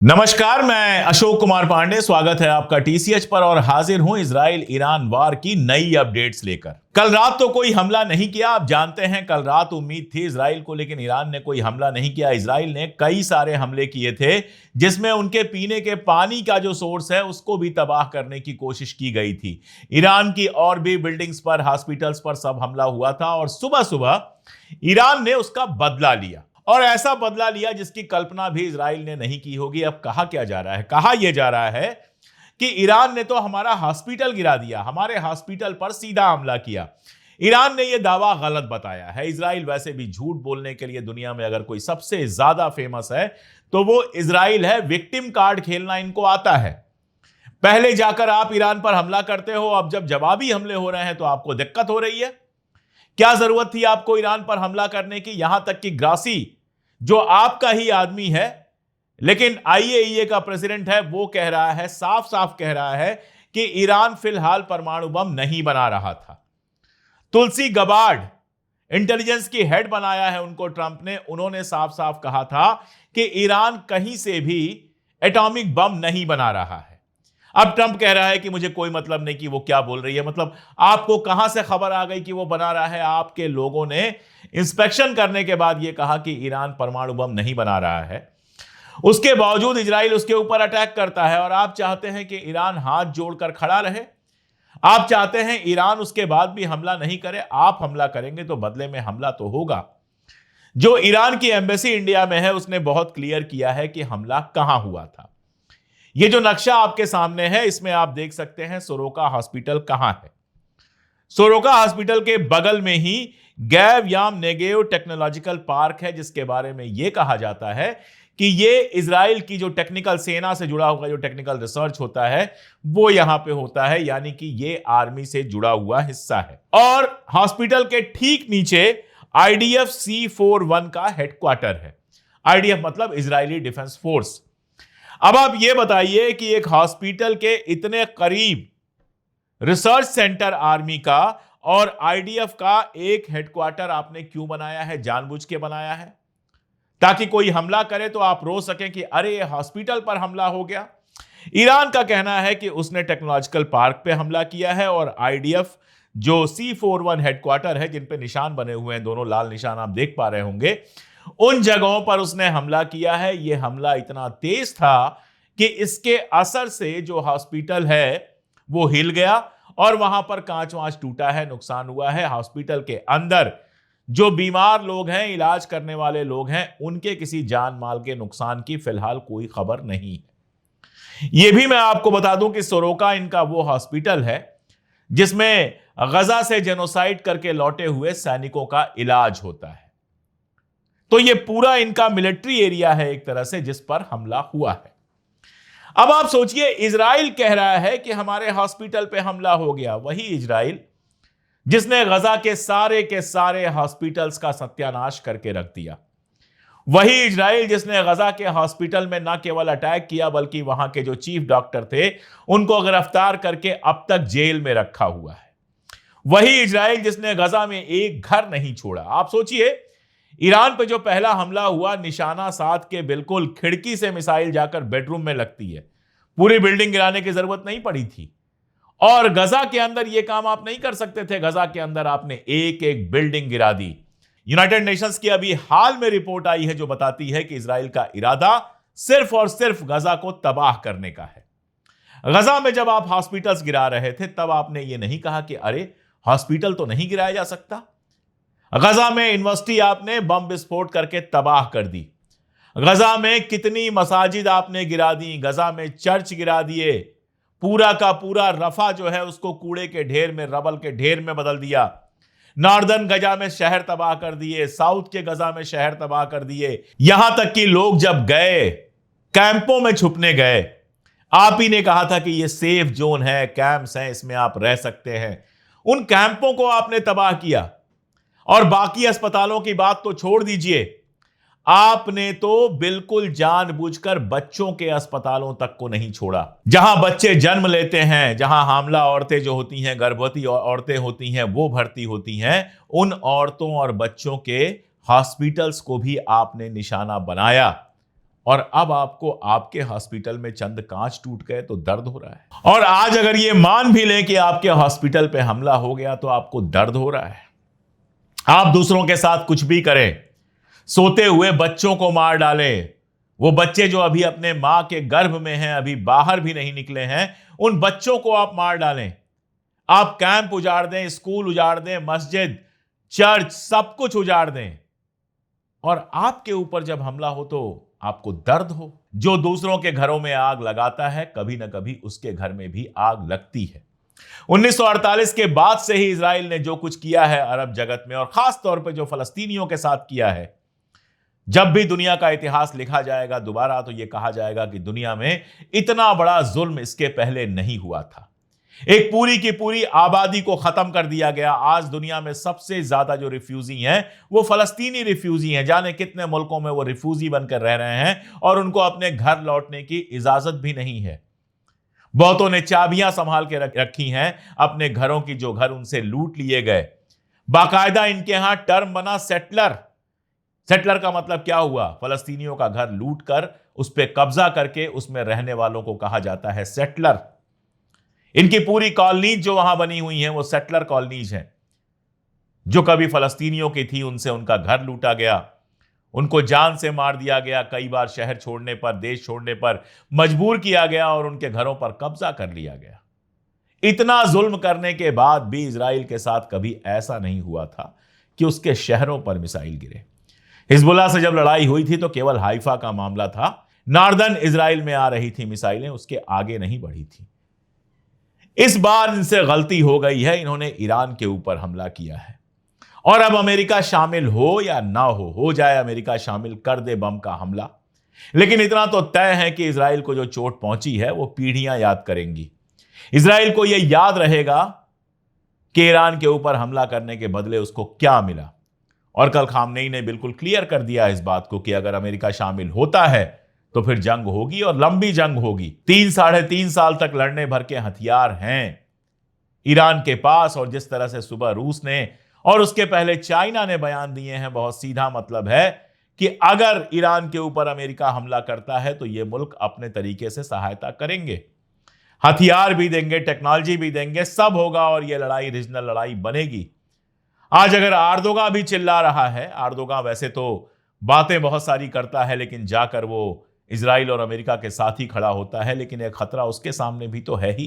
नमस्कार, मैं अशोक कुमार पांडे। स्वागत है आपका टीसीएच पर और हाजिर हूं इजराइल ईरान वार की नई अपडेट्स लेकर। कल रात तो कोई हमला नहीं किया, आप जानते हैं कल रात उम्मीद थी इजराइल को, लेकिन ईरान ने कोई हमला नहीं किया। इजराइल ने कई सारे हमले किए थे जिसमें उनके पीने के पानी का जो सोर्स है उसको भी तबाह करने की कोशिश की गई थी। ईरान की और भी बिल्डिंग्स पर, हॉस्पिटल्स पर सब हमला हुआ था और सुबह सुबह ईरान ने उसका बदला लिया और ऐसा बदला लिया जिसकी कल्पना भी इजराइल ने नहीं की होगी। अब कहा क्या जा रहा है? कहा यह जा रहा है कि ईरान ने तो हमारा हॉस्पिटल गिरा दिया, हमारे हॉस्पिटल पर सीधा हमला किया। ईरान ने यह दावा गलत बताया है। इजराइल वैसे भी झूठ बोलने के लिए दुनिया में अगर कोई सबसे ज्यादा फेमस है तो वो इजराइल है। विक्टिम कार्ड खेलना इनको आता है। पहले जाकर आप ईरान पर हमला करते हो, अब जब जवाबी हमले हो रहे हैं तो आपको दिक्कत हो रही है। क्या जरूरत थी आपको ईरान पर हमला करने की? यहां तक कि ग्रासी, जो आपका ही आदमी है लेकिन आईएईए का प्रेसिडेंट है, वो कह रहा है, साफ साफ कह रहा है कि ईरान फिलहाल परमाणु बम नहीं बना रहा था। तुलसी गबार्ड इंटेलिजेंस की हेड बनाया है उनको ट्रंप ने। उन्होंने साफ साफ कहा था कि ईरान कहीं से भी एटॉमिक बम नहीं बना रहा है। अब ट्रंप कह रहा है कि मुझे कोई मतलब नहीं कि वो क्या बोल रही है। मतलब आपको कहां से खबर आ गई कि वो बना रहा है? आपके लोगों ने इंस्पेक्शन करने के बाद यह कहा कि ईरान परमाणु बम नहीं बना रहा है। उसके बावजूद इजराइल उसके ऊपर अटैक करता है और आप चाहते हैं कि ईरान हाथ जोड़कर खड़ा रहे। आप चाहते हैं ईरान उसके बाद भी हमला नहीं करे। आप हमला करेंगे तो बदले में हमला तो होगा। जो ईरान की एम्बेसी इंडिया में है उसने बहुत क्लियर किया है कि हमला कहां हुआ था। ये जो नक्शा आपके सामने है इसमें आप देख सकते हैं सोरोका हॉस्पिटल कहां है। सोरोका हॉस्पिटल के बगल में ही गैव याम नेगेव टेक्नोलॉजिकल पार्क है, जिसके बारे में यह कहा जाता है कि यह इजराइल की जो टेक्निकल सेना से जुड़ा हुआ जो टेक्निकल रिसर्च होता है वो यहां पे होता है, यानी कि यह आर्मी से जुड़ा हुआ हिस्सा है। और हॉस्पिटल के ठीक नीचे आईडीएफ C41 का हेडक्वार्टर है। आईडीएफ मतलब इजरायली डिफेंस फोर्स। अब आप यह बताइए कि एक हॉस्पिटल के इतने करीब रिसर्च सेंटर आर्मी का और आईडीएफ का एक हेडक्वार्टर आपने क्यों बनाया है? जानबूझ के बनाया है ताकि कोई हमला करे तो आप रो सकें कि अरे ये हॉस्पिटल पर हमला हो गया। ईरान का कहना है कि उसने टेक्नोलॉजिकल पार्क पे हमला किया है और आईडीएफ जो C41 हेडक्वार्टर है, जिन पे निशान बने हुए हैं, दोनों लाल निशान आप देख पा रहे होंगे, उन जगहों पर उसने हमला किया है। यह हमला इतना तेज था कि इसके असर से जो हॉस्पिटल है वो हिल गया और वहां पर कांच वांच टूटा है, नुकसान हुआ है। हॉस्पिटल के अंदर जो बीमार लोग हैं, इलाज करने वाले लोग हैं, उनके किसी जान माल के नुकसान की फिलहाल कोई खबर नहीं है। यह भी मैं आपको बता दूं कि सोरोका इनका वो हॉस्पिटल है जिसमें गजा से जेनोसाइड करके लौटे हुए सैनिकों का इलाज होता है। तो यह पूरा इनका मिलिट्री एरिया है एक तरह से, जिस पर हमला हुआ है। अब आप सोचिए, इजराइल कह रहा है कि हमारे हॉस्पिटल पे हमला हो गया। वही इजराइल जिसने गजा के सारे हॉस्पिटल्स का सत्यानाश करके रख दिया। वही इजराइल जिसने गजा के हॉस्पिटल में न केवल अटैक किया बल्कि वहां के जो चीफ डॉक्टर थे उनको गिरफ्तार करके अब तक जेल में रखा हुआ है। वही इजराइल जिसने गजा में एक घर नहीं छोड़ा। आप सोचिए, ईरान पे जो पहला हमला हुआ, निशाना साध के बिल्कुल खिड़की से मिसाइल जाकर बेडरूम में लगती है। पूरी बिल्डिंग गिराने की जरूरत नहीं पड़ी थी। और गजा के अंदर यह काम आप नहीं कर सकते थे। गजा के अंदर आपने एक एक बिल्डिंग गिरा दी। यूनाइटेड नेशंस की अभी हाल में रिपोर्ट आई है जो बताती है कि इजराइल का इरादा सिर्फ और सिर्फ गजा को तबाह करने का है। गजा में जब आप हॉस्पिटल्स गिरा रहे थे तब आपने यह नहीं कहा कि अरे हॉस्पिटल तो नहीं गिराया जा सकता। गजा में यूनिवर्सिटी आपने बम विस्फोट करके तबाह कर दी। गजा में कितनी मसाजिद आपने गिरा दी। गजा में चर्च गिरा दिए। पूरा का पूरा रफा जो है उसको कूड़े के ढेर में, रबल के ढेर में बदल दिया। नॉर्दर्न गजा में शहर तबाह कर दिए। साउथ के गजा में शहर तबाह कर दिए। यहां तक कि लोग जब गए, कैंपों में छुपने गए, आप ही ने कहा था कि ये सेफ जोन है, कैंप्स हैं, इसमें आप रह सकते हैं। उन कैंपों को आपने तबाह किया। और बाकी अस्पतालों की बात तो छोड़ दीजिए, आपने तो बिल्कुल जानबूझकर बच्चों के अस्पतालों तक को नहीं छोड़ा। जहां बच्चे जन्म लेते हैं, जहां हामला औरतें जो होती हैं, गर्भवती औरतें होती हैं, वो भर्ती होती हैं, उन औरतों और बच्चों के हॉस्पिटल्स को भी आपने निशाना बनाया। और अब आपको आपके हॉस्पिटल में चंद कांच टूट गए तो दर्द हो रहा है। और आज अगर ये मान भी लें कि आपके हॉस्पिटल पे हमला हो गया तो आपको दर्द हो रहा है। आप दूसरों के साथ कुछ भी करें, सोते हुए बच्चों को मार डालें, वो बच्चे जो अभी अपने मां के गर्भ में हैं, अभी बाहर भी नहीं निकले हैं, उन बच्चों को आप मार डालें, आप कैंप उजाड़ दें, स्कूल उजाड़ दें, मस्जिद, चर्च, सब कुछ उजाड़ दें, और आपके ऊपर जब हमला हो तो आपको दर्द हो। जो दूसरों के घरों में आग लगाता है, कभी ना कभी उसके घर में भी आग लगती है। 1948 के बाद से ही इजराइल ने जो कुछ किया है अरब जगत में, और खास तौर पे जो फलस्तीनियों के साथ किया है, जब भी दुनिया का इतिहास लिखा जाएगा दोबारा तो यह कहा जाएगा कि दुनिया में इतना बड़ा जुल्म इसके पहले नहीं हुआ था। एक पूरी की पूरी आबादी को खत्म कर दिया गया। आज दुनिया में सबसे ज्यादा जो रिफ्यूजी हैं वो फलस्तीनी रिफ्यूजी हैं। जाने कितने मुल्कों में वो रिफ्यूजी बनकर रह रहे हैं और उनको अपने घर लौटने की इजाजत भी नहीं है। बहुतों ने चाबियां संभाल के रखी हैं अपने घरों की, जो घर उनसे लूट लिए गए। बाकायदा इनके यहां टर्म बना सेटलर। सेटलर का मतलब क्या हुआ? फलस्तीनियों का घर लूट कर उस पर कब्जा करके उसमें रहने वालों को कहा जाता है सेटलर। इनकी पूरी कॉलोनीज जो वहां बनी हुई हैं वो सेटलर कॉलोनीज हैं। जो कभी फलस्तीनियों की थी उनसे उनका घर लूटा गया, उनको जान से मार दिया गया, कई बार शहर छोड़ने पर, देश छोड़ने पर मजबूर किया गया और उनके घरों पर कब्जा कर लिया गया। इतना जुल्म करने के बाद भी इजराइल के साथ कभी ऐसा नहीं हुआ था कि उसके शहरों पर मिसाइल गिरे। हिजबुल्लाह से जब लड़ाई हुई थी तो केवल हाइफा का मामला था, नॉर्दर्न इजराइल में आ रही थी मिसाइलें, उसके आगे नहीं बढ़ी थी। इस बार इनसे गलती हो गई है, इन्होंने ईरान के ऊपर हमला किया है। और अब अमेरिका शामिल हो या ना हो जाए अमेरिका शामिल, कर दे बम का हमला, लेकिन इतना तो तय है कि इजराइल को जो चोट पहुंची है वो पीढ़ियां याद करेंगी। इजराइल को यह याद रहेगा कि ईरान के ऊपर हमला करने के बदले उसको क्या मिला। और कल खामनेई ने बिल्कुल क्लियर कर दिया इस बात को कि अगर अमेरिका शामिल होता है तो फिर जंग होगी और लंबी जंग होगी। 3-3.5 साल तक लड़ने भर के हथियार हैं ईरान के पास, और जिस तरह से सुबह रूस ने और उसके पहले चाइना ने बयान दिए हैं, बहुत सीधा मतलब है कि अगर ईरान के ऊपर अमेरिका हमला करता है तो ये मुल्क अपने तरीके से सहायता करेंगे, हथियार भी देंगे, टेक्नोलॉजी भी देंगे, सब होगा और यह लड़ाई रीजनल लड़ाई बनेगी। आज अगर आर्दोगान भी चिल्ला रहा है, आर्दोगान वैसे तो बातें बहुत सारी करता है लेकिन जाकर वो इजराइल और अमेरिका के साथ ही खड़ा होता है, लेकिन एक खतरा उसके सामने भी तो है ही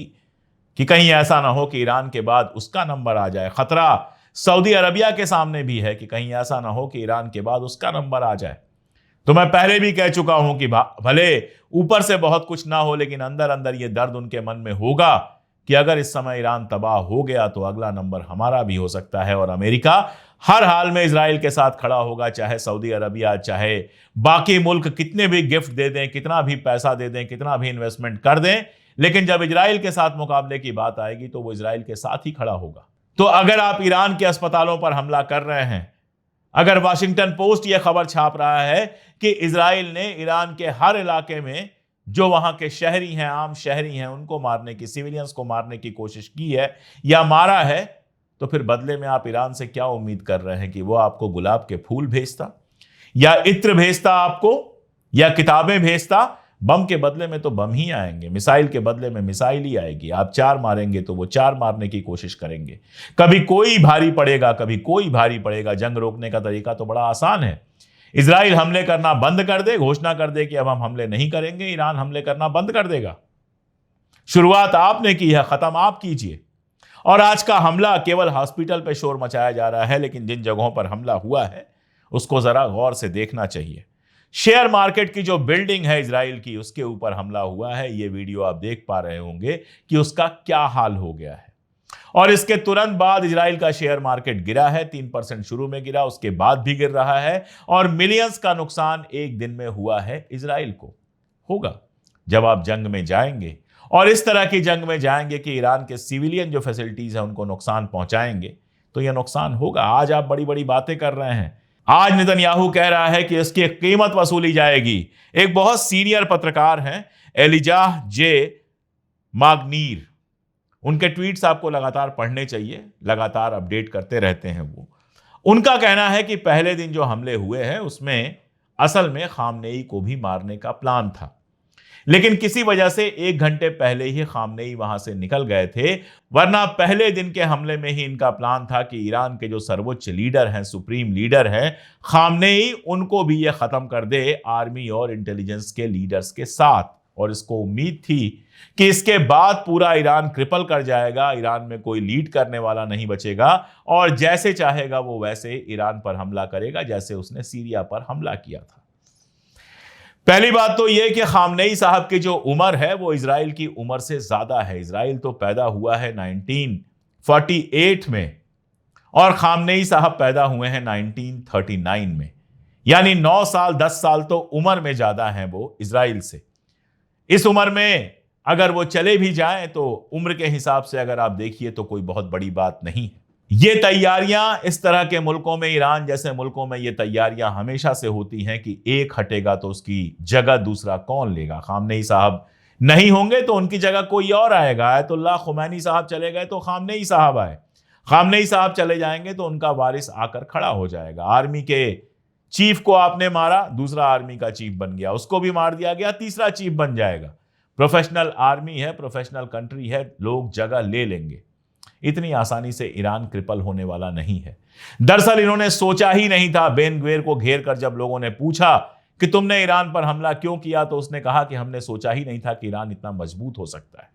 कि कहीं ऐसा ना हो कि ईरान के बाद उसका नंबर आ जाए। खतरा सऊदी अरबिया के सामने भी है कि कहीं ऐसा ना हो कि ईरान के बाद उसका नंबर आ जाए। तो मैं पहले भी कह चुका हूं कि भले ऊपर से बहुत कुछ ना हो, लेकिन अंदर अंदर ये दर्द उनके मन में होगा कि अगर इस समय ईरान तबाह हो गया तो अगला नंबर हमारा भी हो सकता है। और अमेरिका हर हाल में इजराइल के साथ खड़ा होगा, चाहे सऊदी अरबिया, चाहे बाकी मुल्क कितने भी गिफ्ट दे दें, कितना भी पैसा दे दें, कितना भी इन्वेस्टमेंट कर दें, लेकिन जब इजराइल के साथ मुकाबले की बात आएगी तो वो इजराइल के साथ ही खड़ा होगा। तो अगर आप ईरान के अस्पतालों पर हमला कर रहे हैं, अगर वाशिंगटन पोस्ट यह खबर छाप रहा है कि इजराइल ने ईरान के हर इलाके में जो वहां के शहरी हैं, आम शहरी हैं, उनको मारने की, सिविलियंस को मारने की कोशिश की है या मारा है, तो फिर बदले में आप ईरान से क्या उम्मीद कर रहे हैं कि वो आपको गुलाब के फूल भेजता या इत्र भेजता आपको, या किताबें भेजता? बम के बदले में तो बम ही आएंगे, मिसाइल के बदले में मिसाइल ही आएगी। आप 4 मारेंगे तो वो 4 मारने की कोशिश करेंगे। कभी कोई भारी पड़ेगा, कभी कोई भारी पड़ेगा। जंग रोकने का तरीका तो बड़ा आसान है। इजराइल हमले करना बंद कर दे, घोषणा कर दे कि अब हम हमले नहीं करेंगे, ईरान हमले करना बंद कर देगा। शुरुआत आपने की है, खत्म आप कीजिए। और आज का हमला केवल हॉस्पिटल पे शोर मचाया जा रहा है, लेकिन जिन जगहों पर हमला हुआ है उसको जरा गौर से देखना चाहिए। शेयर मार्केट की जो बिल्डिंग है इजराइल की, उसके ऊपर हमला हुआ है। ये वीडियो आप देख पा रहे होंगे कि उसका क्या हाल हो गया है। और इसके तुरंत बाद इजराइल का शेयर मार्केट गिरा है। 3% शुरू में गिरा, उसके बाद भी गिर रहा है, और मिलियंस का नुकसान एक दिन में हुआ है इजराइल को। होगा जब आप जंग में जाएंगे, और इस तरह की जंग में जाएंगे कि ईरान के सिविलियन जो फैसिलिटीज है उनको नुकसान पहुंचाएंगे, तो यह नुकसान होगा। आज आप बड़ी बड़ी बातें कर रहे हैं। आज नेतन्याहू कह रहा है कि इसकी कीमत वसूली जाएगी। एक बहुत सीनियर पत्रकार हैं, एलिजाह जे माग्नीर, उनके ट्वीट्स आपको लगातार पढ़ने चाहिए, लगातार अपडेट करते रहते हैं वो। उनका कहना है कि पहले दिन जो हमले हुए हैं उसमें असल में खामनेई को भी मारने का प्लान था, लेकिन किसी वजह से 1 घंटे पहले ही खामनेई वहां से निकल गए थे, वरना पहले दिन के हमले में ही इनका प्लान था कि ईरान के जो सर्वोच्च लीडर हैं, सुप्रीम लीडर हैं खामनेई, उनको भी यह खत्म कर दे आर्मी और इंटेलिजेंस के लीडर्स के साथ। और इसको उम्मीद थी कि इसके बाद पूरा ईरान क्रिपल कर जाएगा, ईरान में कोई लीड करने वाला नहीं बचेगा और जैसे चाहेगा वो वैसे ईरान पर हमला करेगा, जैसे उसने सीरिया पर हमला किया था। पहली बात तो यह कि खामनेई साहब की जो उम्र है वो इजराइल की उम्र से ज्यादा है। इजराइल तो पैदा हुआ है 1948 में और खामनेई साहब पैदा हुए हैं 1939 में, यानी 9 साल 10 साल तो उम्र में ज्यादा हैं वो इजराइल से। इस उम्र में अगर वो चले भी जाएं तो उम्र के हिसाब से अगर आप देखिए तो कोई बहुत बड़ी बात नहीं है। ये तैयारियां इस तरह के मुल्कों में, ईरान जैसे मुल्कों में ये तैयारियां हमेशा से होती हैं कि एक हटेगा तो उसकी जगह दूसरा कौन लेगा। खामनेई साहब नहीं होंगे तो उनकी जगह कोई और आएगा। आयतुल्लाह खुमैनी साहब चले गए तो खामनेई साहब आए, खामनेई साहब चले जाएंगे तो उनका वारिस आकर खड़ा हो जाएगा। आर्मी के चीफ को आपने मारा, दूसरा आर्मी का चीफ बन गया, उसको भी मार दिया गया, तीसरा चीफ बन जाएगा। प्रोफेशनल आर्मी है, प्रोफेशनल कंट्री है, लोग जगह ले लेंगे। इतनी आसानी से ईरान क्रिपल होने वाला नहीं है। दरअसल इन्होंने सोचा ही नहीं था। बेन ग्वेर को घेर कर जब लोगों ने पूछा कि तुमने ईरान पर हमला क्यों किया, तो उसने कहा कि हमने सोचा ही नहीं था कि ईरान इतना मजबूत हो सकता है।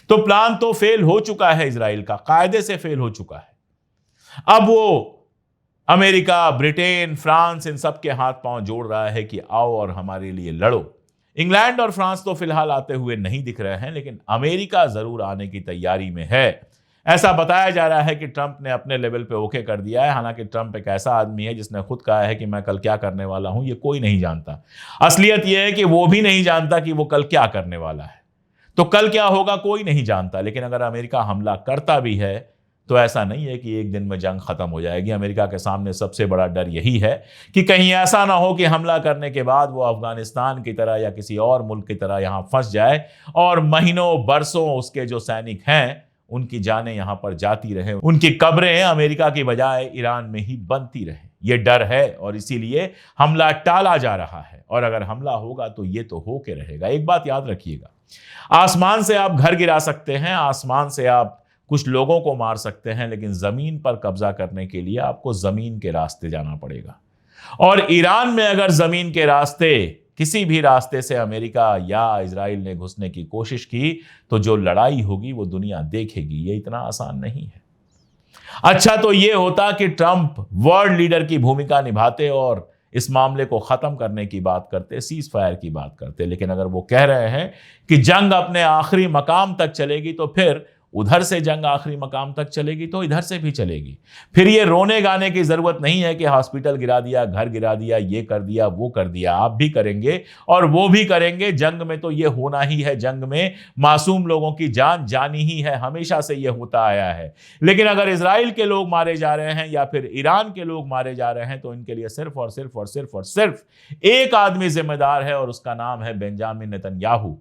तो प्लान तो फेल हो चुका है, इजराइल का कायदे से फेल हो चुका है। अब वो अमेरिका, ब्रिटेन, फ्रांस इन सब के हाथ पांव जोड़ रहा है कि आओ और हमारे लिए लड़ो। इंग्लैंड और फ्रांस तो फिलहाल आते हुए नहीं दिख रहे हैं, लेकिन अमेरिका जरूर आने की तैयारी में है। ऐसा बताया जा रहा है कि ट्रंप ने अपने लेवल पे ओके कर दिया है। हालांकि ट्रंप एक ऐसा आदमी है जिसने खुद कहा है कि मैं कल क्या करने वाला हूं ये कोई नहीं जानता। असलियत यह है कि वो भी नहीं जानता कि वो कल क्या करने वाला है। तो कल क्या होगा कोई नहीं जानता। लेकिन अगर अमेरिका हमला करता भी है तो ऐसा नहीं है कि एक दिन में जंग खत्म हो जाएगी। अमेरिका के सामने सबसे बड़ा डर यही है कि कहीं ऐसा ना हो कि हमला करने के बाद वो अफगानिस्तान की तरह या किसी और मुल्क की तरह यहां फंस जाए और महीनों बरसों उसके जो सैनिक हैं उनकी जानें यहां पर जाती रहे, उनकी कब्रें अमेरिका की बजाय ईरान में ही बनती रहे। ये डर है और इसीलिए हमला टाला जा रहा है। और अगर हमला होगा तो ये तो होके रहेगा। एक बात याद रखिएगा, आसमान से आप घर गिरा सकते हैं, आसमान से आप कुछ लोगों को मार सकते हैं, लेकिन जमीन पर कब्जा करने के लिए आपको जमीन के रास्ते जाना पड़ेगा। और ईरान में अगर जमीन के रास्ते, किसी भी रास्ते से अमेरिका या इजराइल ने घुसने की कोशिश की तो जो लड़ाई होगी वो दुनिया देखेगी। ये इतना आसान नहीं है। अच्छा तो ये होता कि ट्रंप वर्ल्ड लीडर की भूमिका निभाते और इस मामले को खत्म करने की बात करते, सीज फायर की बात करते। लेकिन अगर वो कह रहे हैं कि जंग अपने आखिरी मकाम तक चलेगी तो फिर उधर से जंग आखिरी मकाम तक चलेगी तो इधर से भी चलेगी। फिर ये रोने गाने की जरूरत नहीं है कि हॉस्पिटल गिरा दिया, घर गिरा दिया, ये कर दिया, वो कर दिया। आप भी करेंगे और वो भी करेंगे। जंग में तो ये होना ही है। जंग में मासूम लोगों की जान जानी ही है, हमेशा से ये होता आया है। लेकिन अगर इजराइल के लोग मारे जा रहे हैं या फिर ईरान के लोग मारे जा रहे हैं तो इनके लिए सिर्फ और सिर्फ और सिर्फ और सिर्फ एक आदमी जिम्मेदार है और उसका नाम है बेंजामिन नेतन्याहू।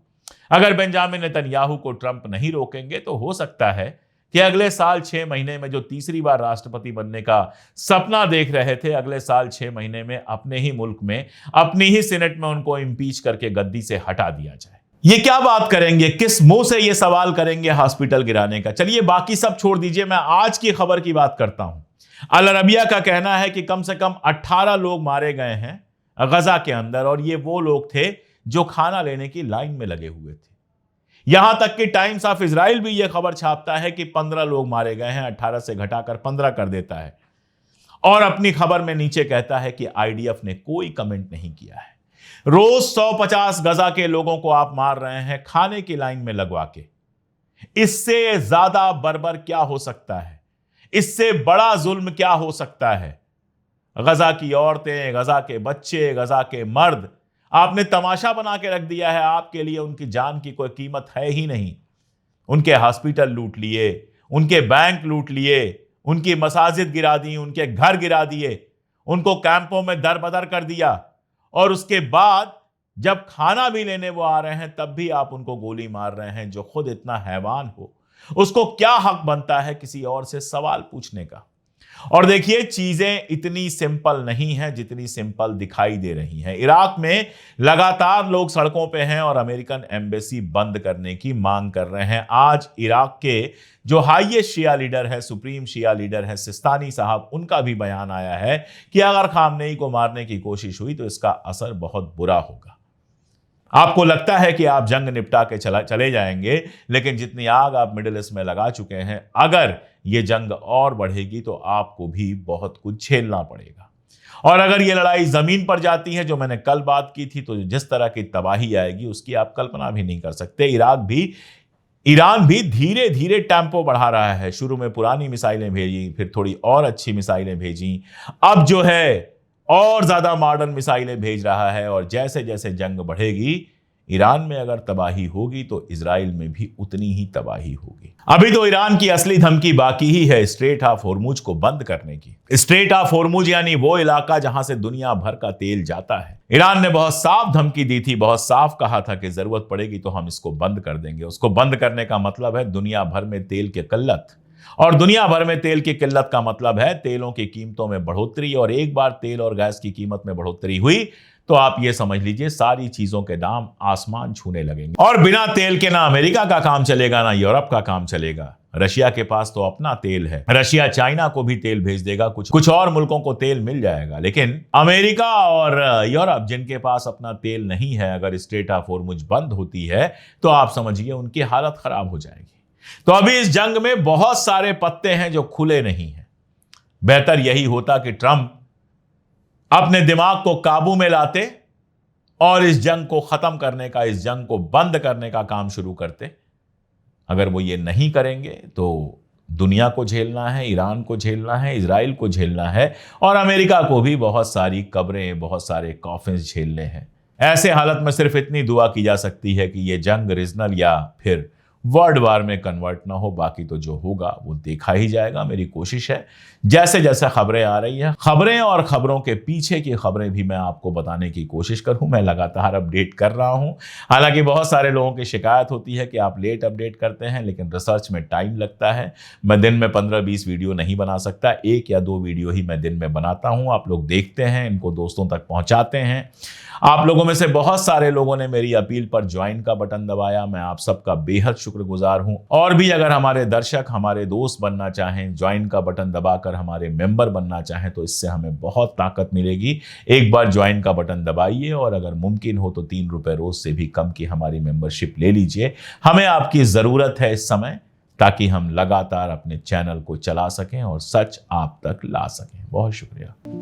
अगर बेंजामिन नेतन्याहू को ट्रंप नहीं रोकेंगे तो हो सकता है कि अगले साल 6 महीने में जो तीसरी बार राष्ट्रपति बनने का सपना देख रहे थे, अगले साल 6 महीने में अपने ही मुल्क में, अपनी ही सीनेट में उनको इंपीच करके गद्दी से हटा दिया जाए। ये क्या बात करेंगे, किस मुंह से ये सवाल करेंगे हॉस्पिटल गिराने का। चलिए बाकी सब छोड़ दीजिए, मैं आज की खबर की बात करता हूं। अल अरबिया का कहना है कि कम से कम 18 लोग मारे गए हैं गजा के अंदर और ये वो लोग थे जो खाना लेने की लाइन में लगे हुए थे। यहां तक कि टाइम्स ऑफ इजराइल भी यह खबर छापता है कि 15 लोग मारे गए हैं, 18 से घटाकर 15 कर देता है और अपनी खबर में नीचे कहता है कि आईडीएफ ने कोई कमेंट नहीं किया है। रोज 150 गजा के लोगों को आप मार रहे हैं खाने की लाइन में लगवा के। इससे ज्यादा बर्बर क्या हो सकता है, इससे बड़ा जुल्म क्या हो सकता है। गजा की औरतें, गजा के बच्चे, गजा के मर्द आपने तमाशा बना के रख दिया है। आपके लिए उनकी जान की कोई कीमत है ही नहीं। उनके हॉस्पिटल लूट लिए, उनके बैंक लूट लिए, उनकी मसाजिद गिरा दी, उनके घर गिरा दिए, उनको कैंपों में दरबदर कर दिया और उसके बाद जब खाना भी लेने वो आ रहे हैं तब भी आप उनको गोली मार रहे हैं। जो खुद इतना हैवान हो उसको क्या हक बनता है किसी और से सवाल पूछने का। और देखिए, चीजें इतनी सिंपल नहीं है जितनी सिंपल दिखाई दे रही हैं। इराक में लगातार लोग सड़कों पे हैं और अमेरिकन एम्बेसी बंद करने की मांग कर रहे हैं। आज इराक के जो हाईएस्ट शिया लीडर है, सुप्रीम शिया लीडर है सिस्तानी साहब, उनका भी बयान आया है कि अगर खामनेई को मारने की कोशिश हुई तो इसका असर बहुत बुरा होगा। आपको लगता है कि आप जंग निपटा के चले जाएंगे, लेकिन जितनी आग आप मिडिल ईस्ट में लगा चुके हैं, अगर ये जंग और बढ़ेगी तो आपको भी बहुत कुछ झेलना पड़ेगा। और अगर ये लड़ाई जमीन पर जाती है, जो मैंने कल बात की थी, तो जिस तरह की तबाही आएगी उसकी आप कल्पना भी नहीं कर सकते। ईरान भी धीरे धीरे टेम्पो बढ़ा रहा है। शुरू में पुरानी मिसाइलें भेजी, फिर थोड़ी और अच्छी मिसाइलें भेजी, अब जो है और ज्यादा मॉडर्न मिसाइलें भेज रहा है। और जैसे जैसे जंग बढ़ेगी, ईरान में अगर तबाही होगी तो इजराइल में भी उतनी ही तबाही होगी। अभी तो ईरान की असली धमकी बाकी ही है स्ट्रेट ऑफ होर्मुज को बंद करने की। स्ट्रेट ऑफ होर्मुज यानी वो इलाका जहां से दुनिया भर का तेल जाता है। ईरान ने बहुत साफ धमकी दी थी, बहुत साफ कहा था कि जरूरत पड़ेगी तो हम इसको बंद कर देंगे। उसको बंद करने का मतलब है दुनिया भर में तेल की किल्लत, और दुनिया भर में तेल की किल्लत का मतलब है तेलों की कीमतों में बढ़ोतरी। और एक बार तेल और गैस की कीमत में बढ़ोतरी हुई तो आप ये समझ लीजिए सारी चीजों के दाम आसमान छूने लगेंगे। और बिना तेल के ना अमेरिका का काम चलेगा, ना यूरोप का काम चलेगा। रशिया के पास तो अपना तेल है, रशिया चाइना को भी तेल भेज देगा, कुछ और मुल्कों को तेल मिल जाएगा। लेकिन अमेरिका और यूरोप जिनके पास अपना तेल नहीं है, अगर स्ट्रेट ऑफ होर्मुज बंद होती है तो आप समझिए उनकी हालत खराब हो जाएगी। तो अभी इस जंग में बहुत सारे पत्ते हैं जो खुले नहीं हैं। बेहतर यही होता कि ट्रंप अपने दिमाग को काबू में लाते और इस जंग को खत्म करने का, इस जंग को बंद करने का काम शुरू करते। अगर वो ये नहीं करेंगे तो दुनिया को झेलना है, ईरान को झेलना है, इजराइल को झेलना है, और अमेरिका को भी बहुत सारी कब्रें, बहुत सारे कॉफिन्स झेलने हैं। ऐसे हालत में सिर्फ इतनी दुआ की जा सकती है कि ये जंग रीजनल या फिर वर्ल्ड वार में कन्वर्ट ना हो। बाकी तो जो होगा वो देखा ही जाएगा। मेरी कोशिश है जैसे जैसे खबरें आ रही हैं, खबरें और खबरों के पीछे की खबरें भी मैं आपको बताने की कोशिश करूं। मैं लगातार अपडेट कर रहा हूं। हालांकि बहुत सारे लोगों की शिकायत होती है कि आप लेट अपडेट करते हैं, लेकिन रिसर्च में टाइम लगता है। मैं दिन में 15-20 वीडियो नहीं बना सकता, 1 या 2 वीडियो ही मैं दिन में बनाता हूं। आप लोग देखते हैं, इनको दोस्तों तक पहुंचाते हैं। आप लोगों में से बहुत सारे लोगों ने मेरी अपील पर ज्वाइन का बटन दबाया, मैं आप सबका बेहद शुक्रगुजार हूं। और भी अगर हमारे दर्शक, हमारे दोस्त बनना चाहें, ज्वाइन का बटन दबाकर हमारे मेंबर बनना चाहें, तो इससे हमें बहुत ताकत मिलेगी। एक बार ज्वाइन का बटन दबाइए और अगर मुमकिन हो तो 3 रुपए रोज से भी कम की हमारी मेंबरशिप ले लीजिए। हमें आपकी जरूरत है इस समय, ताकि हम लगातार अपने चैनल को चला सकें और सच आप तक ला सकें। बहुत शुक्रिया।